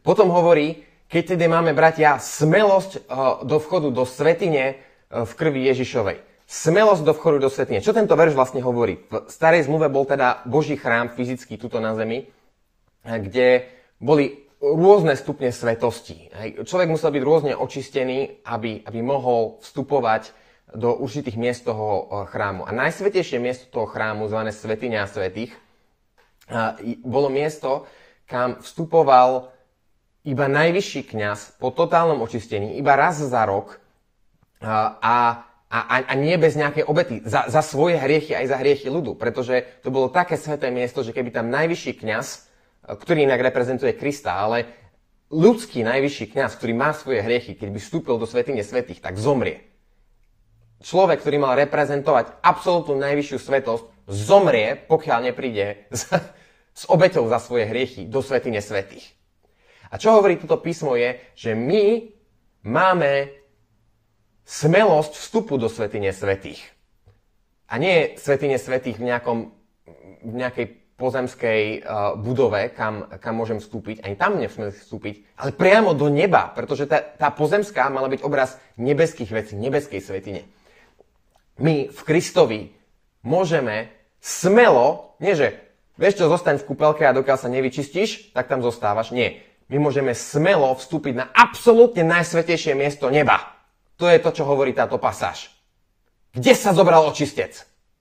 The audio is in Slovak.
Potom hovorí, keď teda máme, bratia, smelosť do vchodu do svätyne v krvi Ježišovej. Smelosť do vchodu do svätyne. Čo tento verš vlastne hovorí? V starej zmluve bol teda Boží chrám fyzicky tuto na zemi, kde boli rôzne stupne svetosti. Človek musel byť rôzne očistený, aby mohol vstupovať do určitých miest toho chrámu. A najsvätejšie miesto toho chrámu, zvané Svätyňa svätých, bolo miesto, kam vstupoval iba najvyšší kňaz po totálnom očistení, iba raz za rok a nie bez nejakej obety za svoje hriechy aj za hriechy ľudu. Pretože to bolo také sväté miesto, že keby tam najvyšší kňaz, ktorý inak reprezentuje Krista, ale ľudský najvyšší kňaz, ktorý má svoje hriechy, keď by vstúpil do svätyne svätých, tak zomrie. Človek, ktorý mal reprezentovať absolútnu najvyššiu svätosť, zomrie, pokiaľ nepríde s obeťou za svoje hriechy do svätyne svätých. A čo hovorí toto písmo je, že my máme smelosť vstupu do svätyne svätých. A nie svätyne svätých v nejakej pozemskej budove, kam môžem vstúpiť, ani tam nesmiem vstúpiť, ale priamo do neba, pretože tá pozemská mala byť obraz nebeských vecí, nebeskej svätyne. My v Kristovi môžeme smelo, nie že vieš čo, zostaň v kúpelke a dokiaľ sa nevyčistíš, tak tam zostávaš. Nie. My môžeme smelo vstúpiť na absolútne najsvätejšie miesto neba. To je to, čo hovorí táto pasáž. Kde sa zobral očistec?